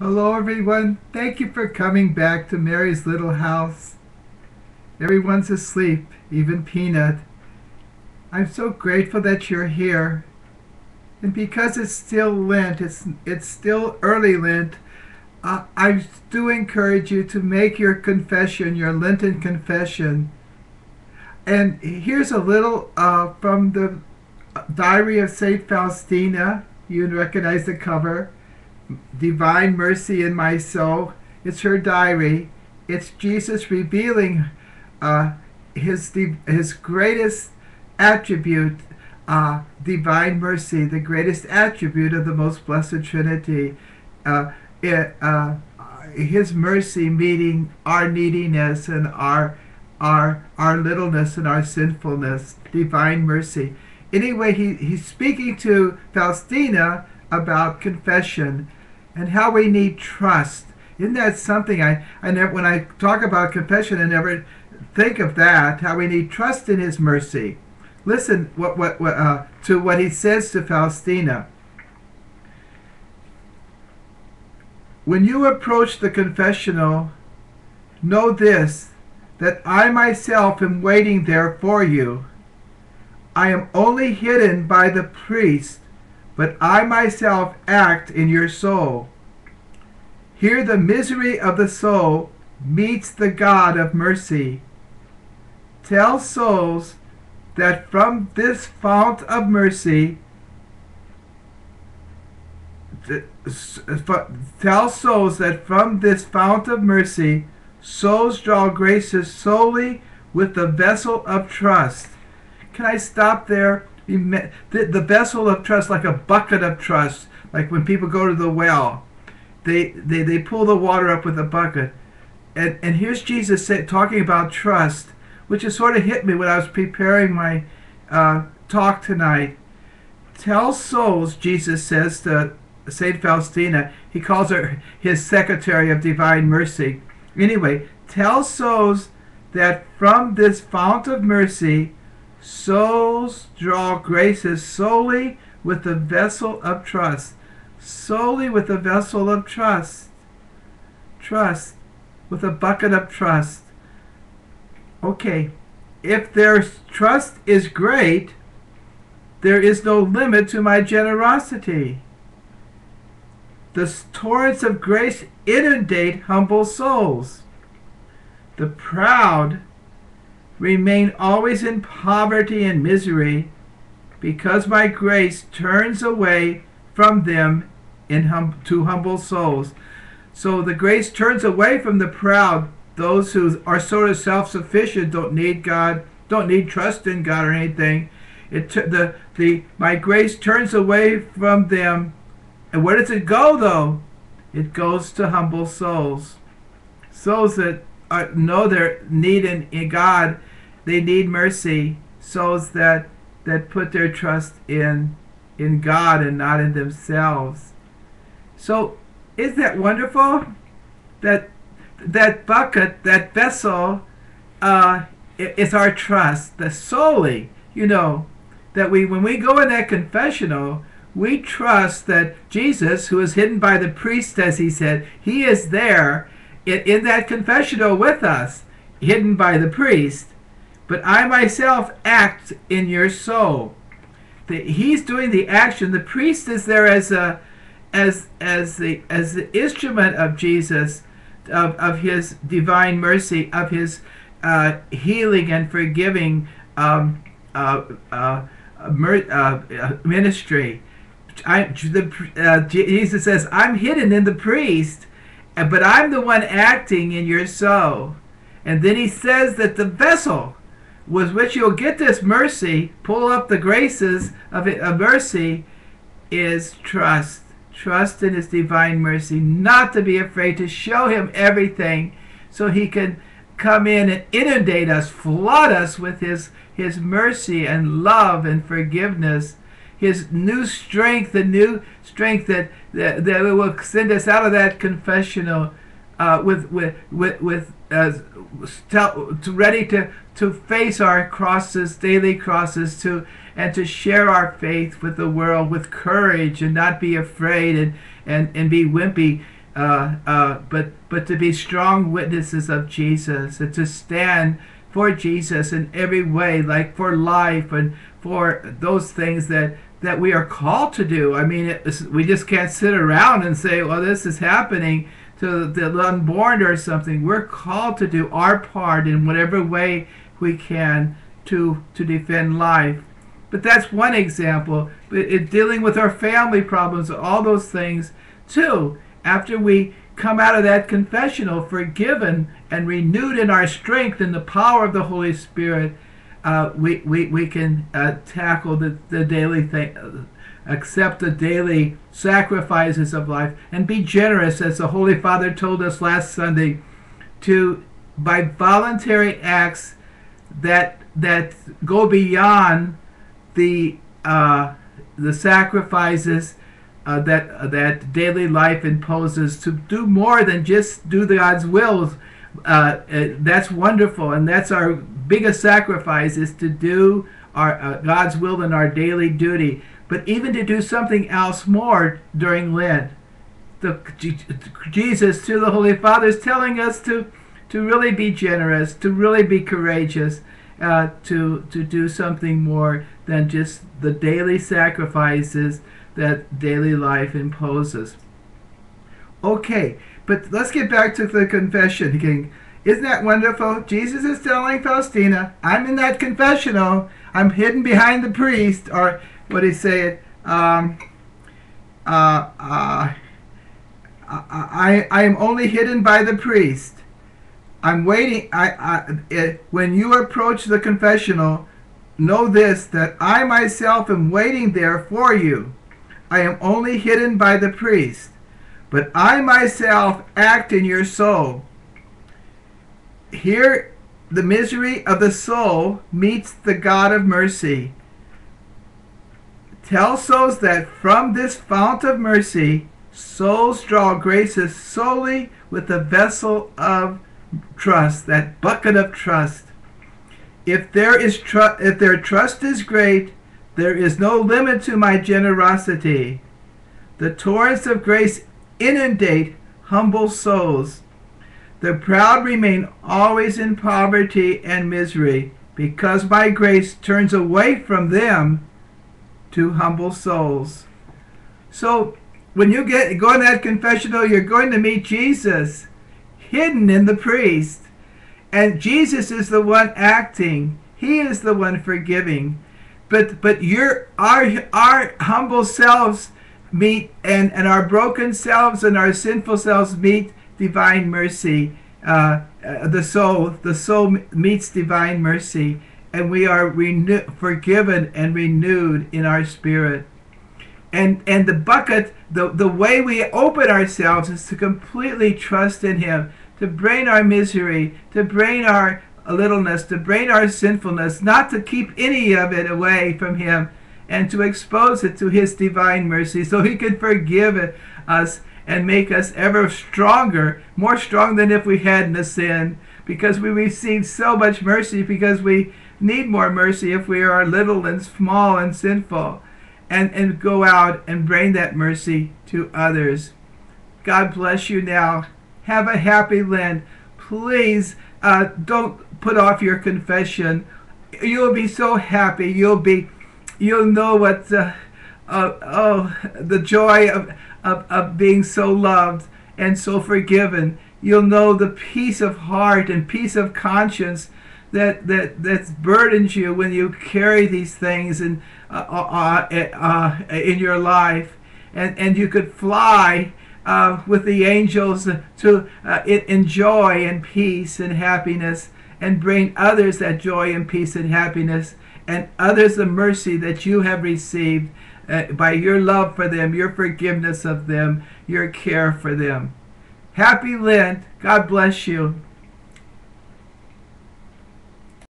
Hello, everyone. Thank you for coming back to Mary's little house. Everyone's asleep, even Peanut. I'm so grateful that you're here. And because it's still Lent, it's still early Lent, I do encourage you to make your confession, your Lenten confession. And here's a little from the Diary of St. Faustina. You recognize the cover. Divine Mercy in My Soul. It's her diary. It's Jesus revealing his greatest attribute, divine mercy, the greatest attribute of the most blessed Trinity. Uh, it, his mercy meeting our neediness and our littleness and our sinfulness. Divine mercy. Anyway, he's speaking to Faustina about confession and how we need trust. Isn't that something I never, when I talk about confession, I never think of that, how we need trust in his mercy. Listen to what he says to Faustina. When you approach the confessional, know this, that I myself am waiting there for you. I am only hidden by the priest, but I myself act in your soul. Here the misery of the soul meets the God of mercy. Tell souls that from this fount of mercy, tell souls that from this fount of mercy, souls draw graces solely with the vessel of trust. Can I stop there? The vessel of trust, like a bucket of trust, like when people go to the well, they pull the water up with a bucket. And here's Jesus talking about trust, which has sort of hit me when I was preparing my talk tonight. Tell souls, Jesus says to St. Faustina, he calls her his secretary of divine mercy. Anyway, tell souls that from this fount of mercy, souls draw graces solely with the vessel of trust. Solely with the vessel of trust. Trust. With a bucket of trust. Okay. If their trust is great, there is no limit to my generosity. The torrents of grace inundate humble souls. The proud remain always in poverty and misery because my grace turns away from them to humble souls. So the grace turns away from the proud, those who are sort of self-sufficient, don't need God, don't need trust in God or anything. My grace turns away from them. And where does it go, though? It goes to humble souls. Souls that know their need in God. They need mercy. Souls that put their trust in God and not in themselves. So, isn't that wonderful? That bucket, that vessel, is our trust. The solely, that when we go in that confessional, we trust that Jesus, who is hidden by the priest, as he said, he is there in that confessional with us, hidden by the priest. But I myself act in your soul. He's doing the action. The priest is there as the instrument of Jesus, of his divine mercy, of his healing and forgiving ministry. Jesus says, I'm hidden in the priest, but I'm the one acting in your soul. And then he says that the vessel with which you'll get this mercy, pull up the graces of mercy, is trust. Trust in his divine mercy, not to be afraid, to show him everything so he can come in and inundate us, flood us with his mercy and love and forgiveness, his new strength, the new strength that will send us out of that confessional ready to face our crosses, daily crosses, and to share our faith with the world with courage and not be afraid and be wimpy. but to be strong witnesses of Jesus and to stand for Jesus in every way, like for life and for those things that we are called to do. I mean, we just can't sit around and say, well, this is happening to the unborn or something. We're called to do our part in whatever way we can to defend life. But that's one example. But dealing with our family problems, all those things too. After we come out of that confessional forgiven and renewed in our strength and the power of the Holy Spirit, we can tackle the daily thing, accept the daily sacrifices of life, and be generous, as the Holy Father told us last Sunday, by voluntary acts that go beyond the sacrifices that daily life imposes, to do more than just do God's will. That's wonderful, and that's our biggest sacrifice, is to do our God's will in our daily duty. But even to do something else more during Lent, Jesus, through the Holy Father, is telling us to really be generous, to really be courageous, to do something more than just the daily sacrifices that daily life imposes. Okay, but let's get back to the confession again. Isn't that wonderful? Jesus is telling Faustina, I'm in that confessional. I'm hidden behind the priest, or what do you say it? I am only hidden by the priest. I'm waiting. When you approach the confessional, know this, that I myself am waiting there for you. I am only hidden by the priest, but I myself act in your soul. Here, the misery of the soul meets the God of mercy. Tell souls that from this fount of mercy, souls draw graces solely with the vessel of trust, that bucket of trust. If their trust is great, there is no limit to my generosity. The torrents of grace inundate humble souls. The proud remain always in poverty and misery, because my grace turns away from them to humble souls. So when you go in that confessional, you're going to meet Jesus, hidden in the priest. And Jesus is the one acting. He is the one forgiving. But our humble selves meet, and our broken selves and our sinful selves meet divine mercy. The soul meets divine mercy, and we are forgiven and renewed in our spirit. And the bucket, the way we open ourselves is to completely trust in Him, to bring our misery, to bring our littleness, to bring our sinfulness, not to keep any of it away from Him, and to expose it to His divine mercy, so He can forgive us and make us ever stronger, more strong than if we hadn't sinned, because we receive so much mercy, because we need more mercy if we are little and small and sinful, and go out and bring that mercy to others. God bless you now. Have a happy Lent. Please don't put off your confession. You'll be so happy. You'll know what the joy of being so loved and so forgiven. You'll know the peace of heart and peace of conscience that burdens you when you carry these things in your life, and you could fly with the angels to enjoy and peace and happiness, and bring others that joy and peace and happiness, and others the mercy that you have received by your love for them, your forgiveness of them, your care for them. Happy Lent. God bless you.